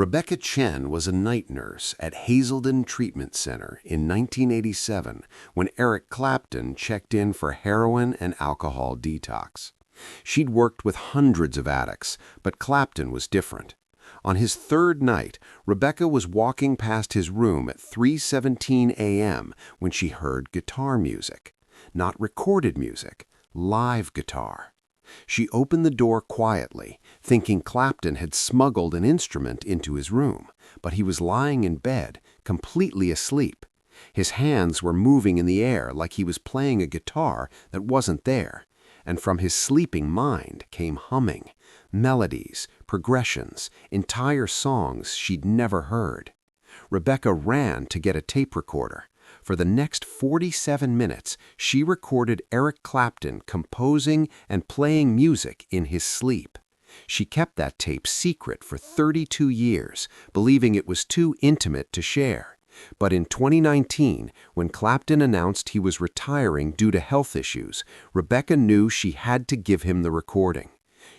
Rebecca Chen was a night nurse at Hazelden Treatment Center in 1987 when Eric Clapton checked in for heroin and alcohol detox. She'd worked with hundreds of addicts, but Clapton was different. On his third night, Rebecca was walking past his room at 3:17 a.m. when she heard guitar music. Not recorded music, live guitar. She opened the door quietly, thinking Clapton had smuggled an instrument into his room, but he was lying in bed, completely asleep. His hands were moving in the air like he was playing a guitar that wasn't there, and from his sleeping mind came humming, melodies, progressions, entire songs she'd never heard. Rebecca ran to get a tape recorder. For the next 47 minutes, she recorded Eric Clapton composing and playing music in his sleep. She kept that tape secret for 32 years, believing it was too intimate to share. But in 2019, when Clapton announced he was retiring due to health issues, Rebecca knew she had to give him the recording.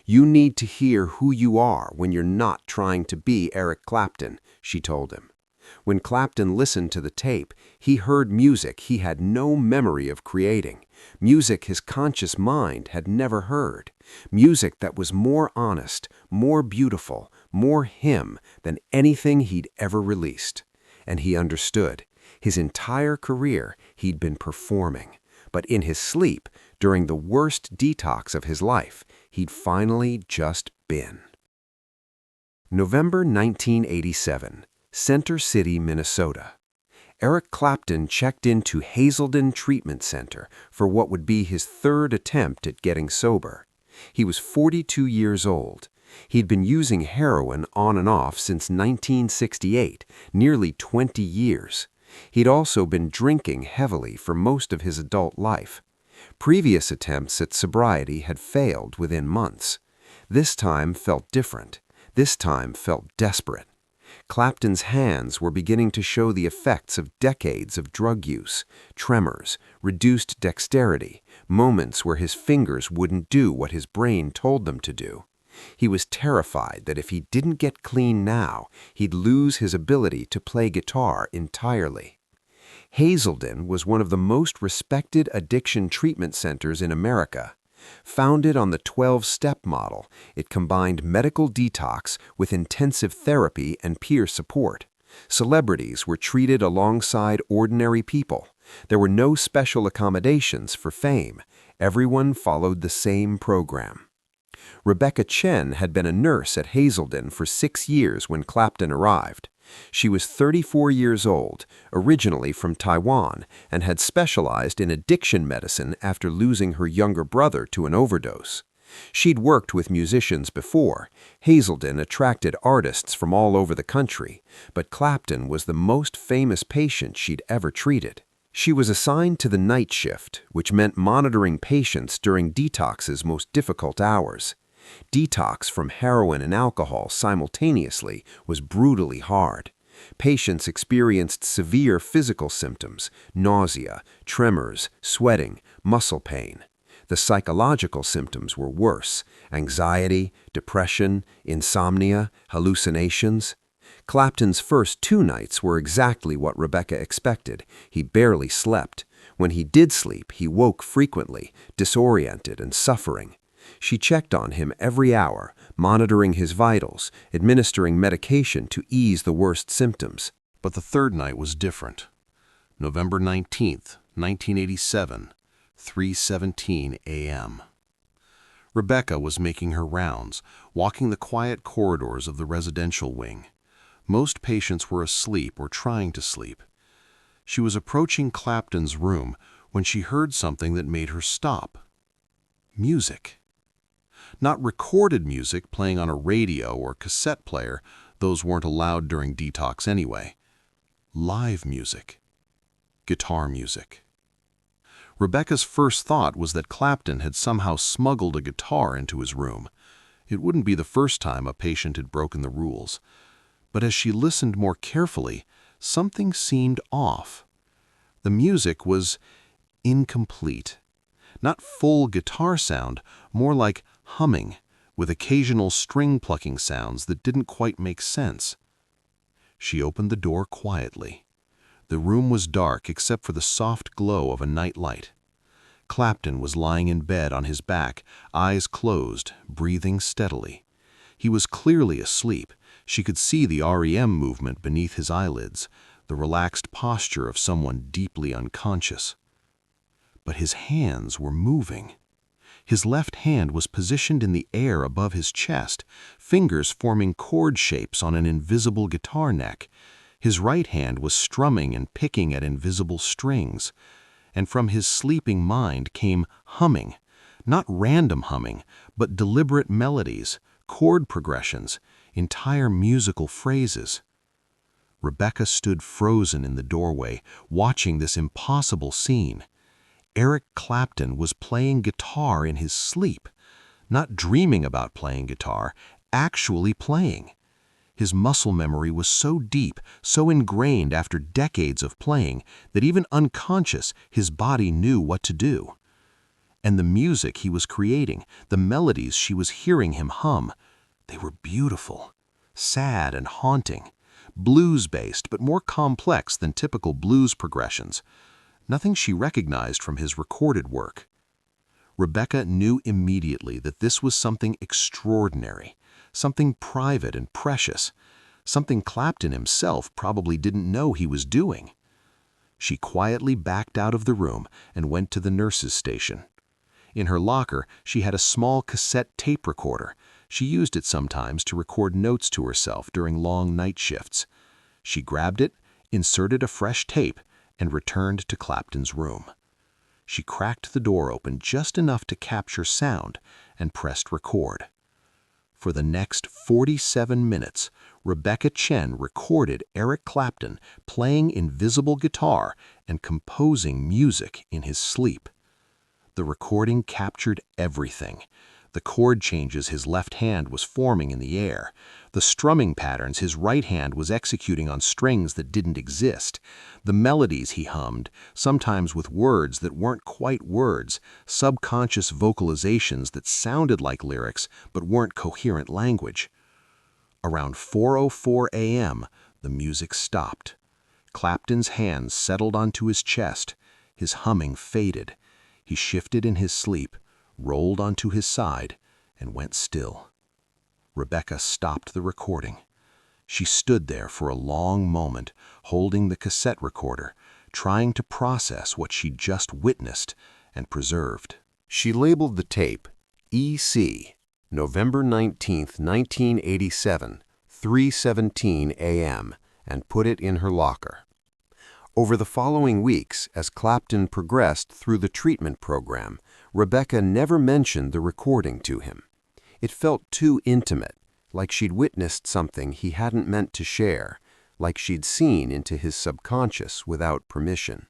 "You need to hear who you are when you're not trying to be Eric Clapton," she told him. When Clapton listened to the tape, he heard music he had no memory of creating, music his conscious mind had never heard, music that was more honest, more beautiful, more him than anything he'd ever released. And he understood. His entire career he'd been performing, but in his sleep, during the worst detox of his life, he'd finally just been. November 1987. Center City, Minnesota. Eric Clapton checked into Hazelden Treatment Center for what would be his third attempt at getting sober. He was 42 years old. He'd been using heroin on and off since 1968, nearly 20 years. He'd also been drinking heavily for most of his adult life. Previous attempts at sobriety had failed within months. This time felt different. This time felt desperate. Clapton's hands were beginning to show the effects of decades of drug use, tremors, reduced dexterity, moments where his fingers wouldn't do what his brain told them to do. He was terrified that if he didn't get clean now, he'd lose his ability to play guitar entirely. Hazelden was one of the most respected addiction treatment centers in America. Founded on the 12-step model, it combined medical detox with intensive therapy and peer support. Celebrities were treated alongside ordinary people. There were no special accommodations for fame. Everyone followed the same program. Rebecca Chen had been a nurse at Hazelden for 6 years when Clapton arrived. She was 34 years old, originally from Taiwan, and had specialized in addiction medicine after losing her younger brother to an overdose. She'd worked with musicians before. Hazelden attracted artists from all over the country, but Clapton was the most famous patient she'd ever treated. She was assigned to the night shift, which meant monitoring patients during detox's most difficult hours. Detox from heroin and alcohol simultaneously was brutally hard. Patients experienced severe physical symptoms, nausea, tremors, sweating, muscle pain. The psychological symptoms were worse: anxiety, depression, insomnia, hallucinations. Clapton's first 2 nights were exactly what Rebecca expected. He barely slept. When he did sleep, he woke frequently, disoriented and suffering. She checked on him every hour, monitoring his vitals, administering medication to ease the worst symptoms. But the third night was different. November 19th, 1987, 3:17 a.m. Rebecca was making her rounds, walking the quiet corridors of the residential wing. Most patients were asleep or trying to sleep. She was approaching Clapton's room when she heard something that made her stop. Music. Not recorded music playing on a radio or cassette player, those weren't allowed during detox anyway. Live music. Guitar music. Rebecca's first thought was that Clapton had somehow smuggled a guitar into his room. It wouldn't be the first time a patient had broken the rules. But as she listened more carefully, something seemed off. The music was incomplete. Not full guitar sound, more like humming, with occasional string-plucking sounds that didn't quite make sense. She opened the door quietly. The room was dark except for the soft glow of a night light. Clapton was lying in bed on his back, eyes closed, breathing steadily. He was clearly asleep. She could see the REM movement beneath his eyelids, the relaxed posture of someone deeply unconscious. But his hands were moving. His left hand was positioned in the air above his chest, fingers forming chord shapes on an invisible guitar neck. His right hand was strumming and picking at invisible strings. And from his sleeping mind came humming, not random humming, but deliberate melodies, chord progressions, entire musical phrases. Rebecca stood frozen in the doorway, watching this impossible scene. Eric Clapton was playing guitar in his sleep, not dreaming about playing guitar, actually playing. His muscle memory was so deep, so ingrained after decades of playing, that even unconscious, his body knew what to do. And the music he was creating, the melodies she was hearing him hum, they were beautiful, sad and haunting, blues-based but more complex than typical blues progressions, nothing she recognized from his recorded work. Rebecca knew immediately that this was something extraordinary, something private and precious, something Clapton himself probably didn't know he was doing. She quietly backed out of the room and went to the nurse's station. In her locker, she had a small cassette tape recorder. She used it sometimes to record notes to herself during long night shifts. She grabbed it, inserted a fresh tape, and returned to Clapton's room. She cracked the door open just enough to capture sound and pressed record. For the next 47 minutes, Rebecca Chen recorded Eric Clapton playing invisible guitar and composing music in his sleep. The recording captured everything: the chord changes his left hand was forming in the air, the strumming patterns his right hand was executing on strings that didn't exist, the melodies he hummed, sometimes with words that weren't quite words, subconscious vocalizations that sounded like lyrics but weren't coherent language. Around 4:04 a.m., the music stopped. Clapton's hands settled onto his chest. His humming faded. He shifted in his sleep, rolled onto his side, and went still. Rebecca stopped the recording. She stood there for a long moment, holding the cassette recorder, trying to process what she'd just witnessed and preserved. She labeled the tape EC, November 19, 1987, 3:17 a.m., and put it in her locker. Over the following weeks, as Clapton progressed through the treatment program, Rebecca never mentioned the recording to him. It felt too intimate, like she'd witnessed something he hadn't meant to share, like she'd seen into his subconscious without permission.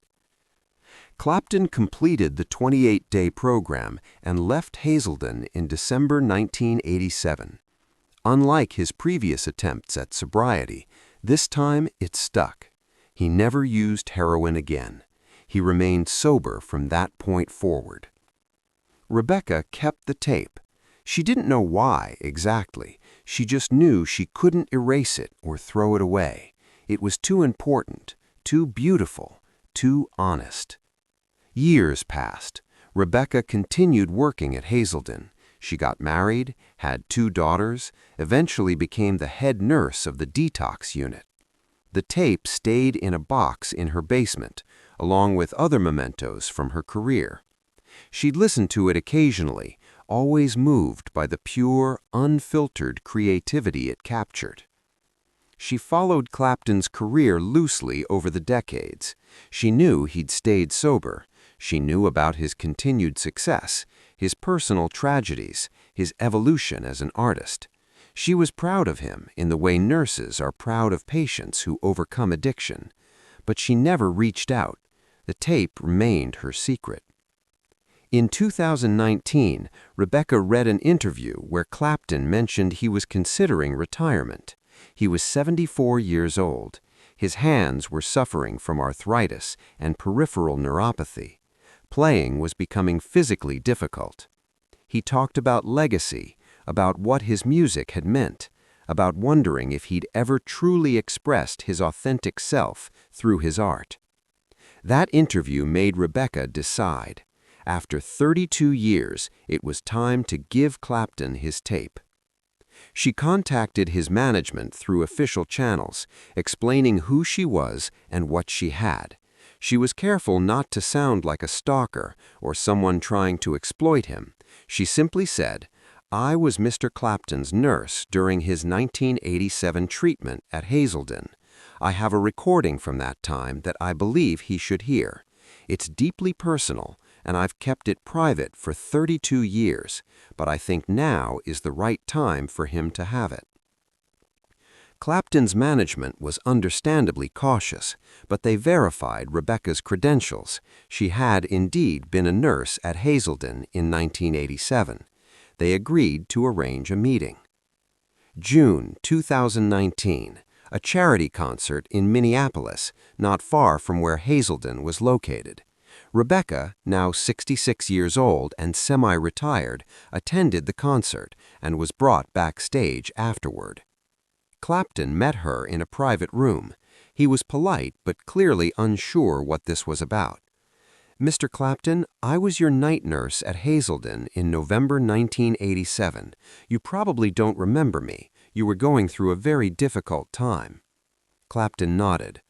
Clapton completed the 28-day program and left Hazelden in December 1987. Unlike his previous attempts at sobriety, this time it stuck. He never used heroin again. He remained sober from that point forward. Rebecca kept the tape. She didn't know why exactly. She just knew she couldn't erase it or throw it away. It was too important, too beautiful, too honest. Years passed. Rebecca continued working at Hazelden. She got married, had 2 daughters, eventually became the head nurse of the Detox unit. The tape stayed in a box in her basement, along with other mementos from her career. She'd listen to it occasionally, always moved by the pure, unfiltered creativity it captured. She followed Clapton's career loosely over the decades. She knew he'd stayed sober. She knew about his continued success, his personal tragedies, his evolution as an artist. She was proud of him in the way nurses are proud of patients who overcome addiction, but she never reached out. The tape remained her secret. In 2019, Rebecca read an interview where Clapton mentioned he was considering retirement. He was 74 years old. His hands were suffering from arthritis and peripheral neuropathy. Playing was becoming physically difficult. He talked about legacy, about what his music had meant, about wondering if he'd ever truly expressed his authentic self through his art. That interview made Rebecca decide. After 32 years, it was time to give Clapton his tape. She contacted his management through official channels, explaining who she was and what she had. She was careful not to sound like a stalker or someone trying to exploit him. She simply said, "I was Mr. Clapton's nurse during his 1987 treatment at Hazelden. I have a recording from that time that I believe he should hear. It's deeply personal, and I've kept it private for 32 years, but I think now is the right time for him to have it." Clapton's management was understandably cautious, but they verified Rebecca's credentials. She had indeed been a nurse at Hazelden in 1987. They agreed to arrange a meeting. June 2019, a charity concert in Minneapolis, not far from where Hazelden was located. Rebecca, now 66 years old and semi-retired, attended the concert and was brought backstage afterward. Clapton met her in a private room. He was polite but clearly unsure what this was about. "Mr. Clapton, I was your night nurse at Hazelden in November 1987. You probably don't remember me. You were going through a very difficult time." Clapton nodded.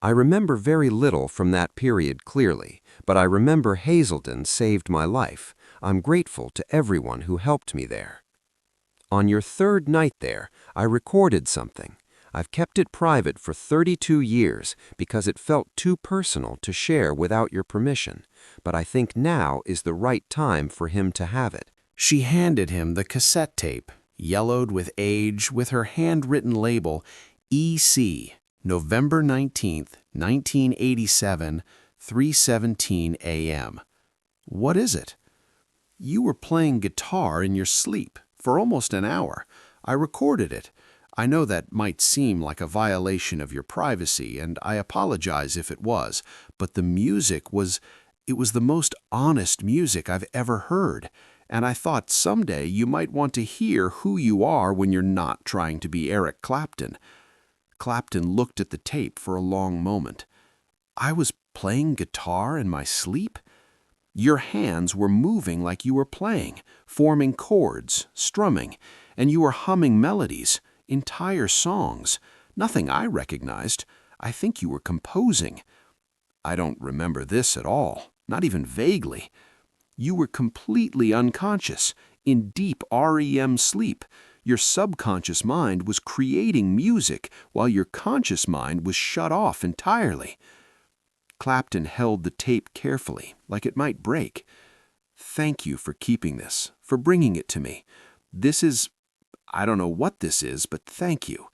"I remember very little from that period clearly, but I remember Hazelden saved my life. I'm grateful to everyone who helped me there. On your third night there, I recorded something. I've kept it private for 32 years because it felt too personal to share without your permission, but I think now is the right time for him to have it." She handed him the cassette tape, yellowed with age, with her handwritten label, EC, November 19th, 1987, 3:17 a.m. "What is it?" "You were playing guitar in your sleep for almost an hour. I recorded it. I know that might seem like a violation of your privacy, and I apologize if it was, but the music was the most honest music I've ever heard, and I thought someday you might want to hear who you are when you're not trying to be Eric Clapton." Clapton looked at the tape for a long moment. "I was playing guitar in my sleep? Your hands were moving like you were playing, forming chords, strumming, and you were humming melodies, entire songs. Nothing I recognized. I think you were composing." "I don't remember this at all, not even vaguely." "You were completely unconscious, in deep REM sleep. Your subconscious mind was creating music while your conscious mind was shut off entirely." Clapton held the tape carefully, like it might break. "Thank you for keeping this, for bringing it to me. I don't know what this is, but thank you."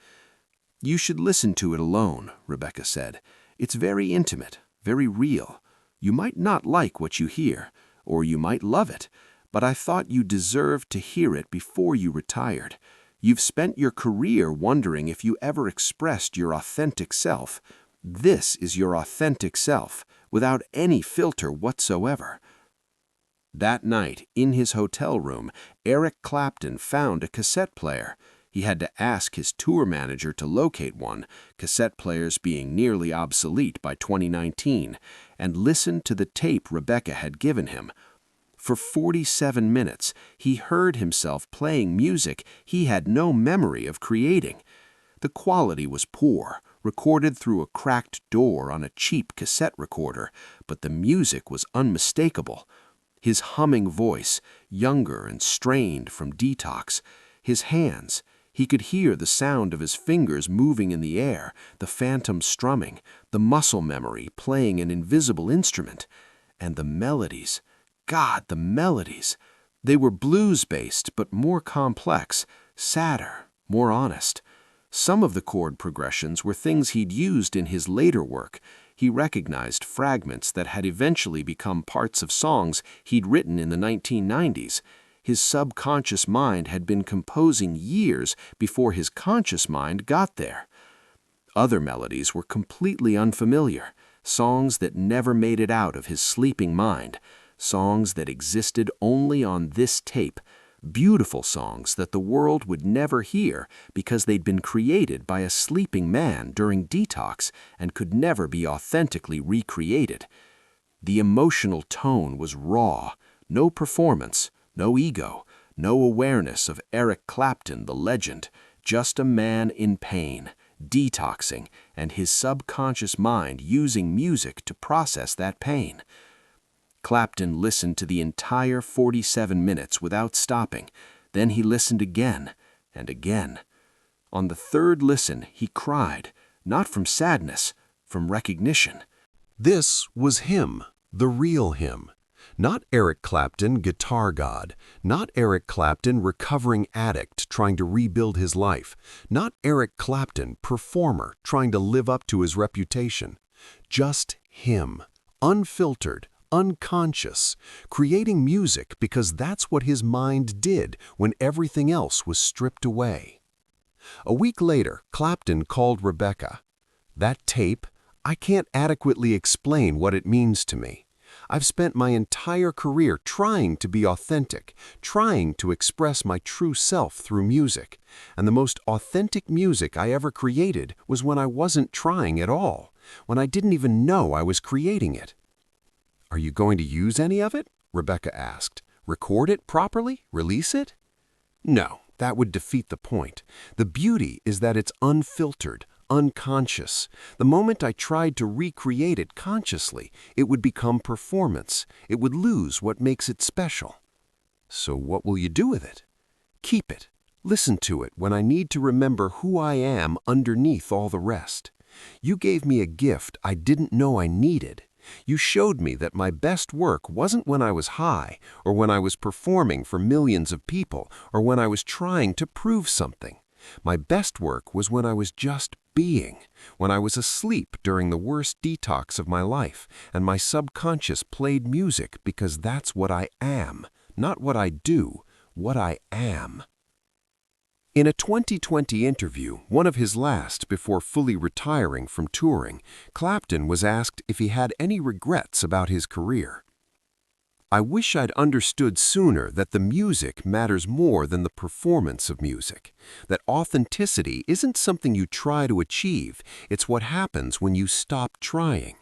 "You should listen to it alone," Rebecca said. "It's very intimate, very real. You might not like what you hear, or you might love it, but I thought you deserved to hear it before you retired. You've spent your career wondering if you ever expressed your authentic self. This is your authentic self, without any filter whatsoever." That night, in his hotel room, Eric Clapton found a cassette player. He had to ask his tour manager to locate one, cassette players being nearly obsolete by 2019, and listened to the tape Rebecca had given him. For 47 minutes, he heard himself playing music he had no memory of creating. The quality was poor, recorded through a cracked door on a cheap cassette recorder, but the music was unmistakable. His humming voice, younger and strained from Detox. His hands, he could hear the sound of his fingers moving in the air, the phantom strumming, the muscle memory playing an invisible instrument. And the melodies, God, the melodies! They were blues-based, but more complex, sadder, more honest. Some of the chord progressions were things he'd used in his later work. He recognized fragments that had eventually become parts of songs he'd written in the 1990s. His subconscious mind had been composing years before his conscious mind got there. Other melodies were completely unfamiliar, songs that never made it out of his sleeping mind, songs that existed only on this tape, beautiful songs that the world would never hear because they'd been created by a sleeping man during detox and could never be authentically recreated. The emotional tone was raw, no performance, no ego, no awareness of Eric Clapton, the legend, just a man in pain, detoxing, and his subconscious mind using music to process that pain. Clapton listened to the entire 47 minutes without stopping. Then he listened again and again. On the third listen, he cried, not from sadness, from recognition. This was him, the real him. Not Eric Clapton, guitar god. Not Eric Clapton, recovering addict trying to rebuild his life. Not Eric Clapton, performer trying to live up to his reputation. Just him, unfiltered, unconscious, creating music because that's what his mind did when everything else was stripped away. A week later, Clapton called Rebecca. That tape, I can't adequately explain what it means to me. I've spent my entire career trying to be authentic, trying to express my true self through music, and the most authentic music I ever created was when I wasn't trying at all, when I didn't even know I was creating it. Are you going to use any of it? Rebecca asked. Record it properly? Release it? No, that would defeat the point. The beauty is that it's unfiltered, unconscious. The moment I tried to recreate it consciously, it would become performance. It would lose what makes it special. So what will you do with it? Keep it. Listen to it when I need to remember who I am underneath all the rest. You gave me a gift I didn't know I needed. You showed me that my best work wasn't when I was high, or when I was performing for millions of people, or when I was trying to prove something. My best work was when I was just being, when I was asleep during the worst detox of my life, and my subconscious played music because that's what I am, not what I do, what I am. In a 2020 interview, one of his last before fully retiring from touring, Clapton was asked if he had any regrets about his career. I wish I'd understood sooner that the music matters more than the performance of music, that authenticity isn't something you try to achieve, it's what happens when you stop trying.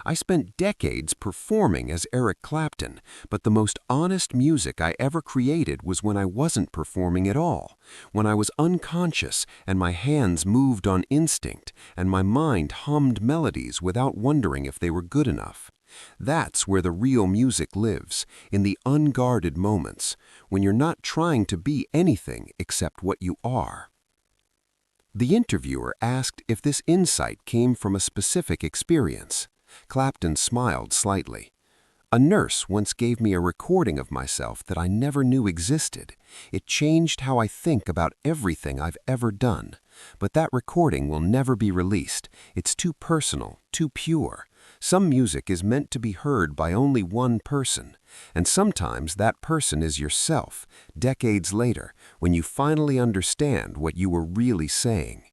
I spent decades performing as Eric Clapton, but the most honest music I ever created was when I wasn't performing at all, when I was unconscious and my hands moved on instinct and my mind hummed melodies without wondering if they were good enough. That's where the real music lives, in the unguarded moments, when you're not trying to be anything except what you are. The interviewer asked if this insight came from a specific experience. Clapton smiled slightly. A nurse once gave me a recording of myself that I never knew existed. It changed how I think about everything I've ever done. But that recording will never be released. It's too personal, too pure. Some music is meant to be heard by only one person, and sometimes that person is yourself, decades later, when you finally understand what you were really saying.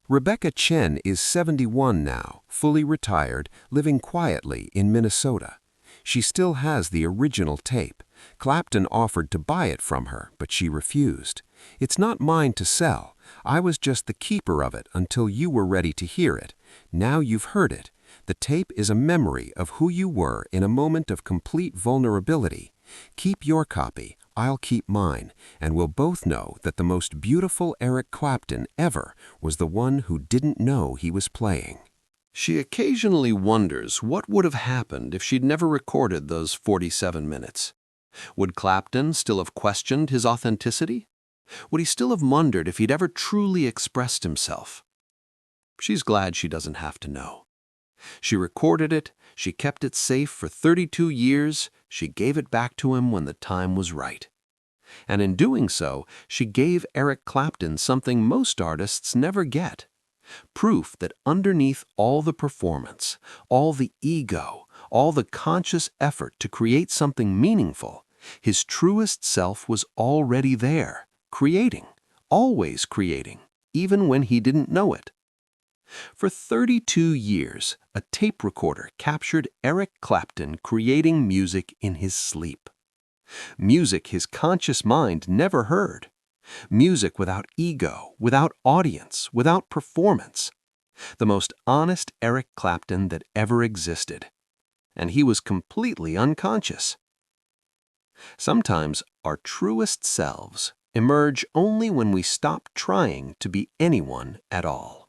Rebecca Chen is 71 now, fully retired, living quietly in Minnesota. She still has the original tape. Clapton offered to buy it from her, but she refused. It's not mine to sell. I was just the keeper of it until you were ready to hear it. Now you've heard it. The tape is a memory of who you were in a moment of complete vulnerability. Keep your copy, I'll keep mine, and we'll both know that the most beautiful Eric Clapton ever was the one who didn't know he was playing. She occasionally wonders what would have happened if she'd never recorded those 47 minutes. Would Clapton still have questioned his authenticity? Would he still have wondered if he'd ever truly expressed himself? She's glad she doesn't have to know. She recorded it, she kept it safe for 32 years, she gave it back to him when the time was right. And in doing so, she gave Eric Clapton something most artists never get. Proof that underneath all the performance, all the ego, all the conscious effort to create something meaningful, his truest self was already there, creating, always creating, even when he didn't know it. For 32 years, a tape recorder captured Eric Clapton creating music in his sleep. Music his conscious mind never heard. Music without ego, without audience, without performance. The most honest Eric Clapton that ever existed. And he was completely unconscious. Sometimes our truest selves emerge only when we stop trying to be anyone at all.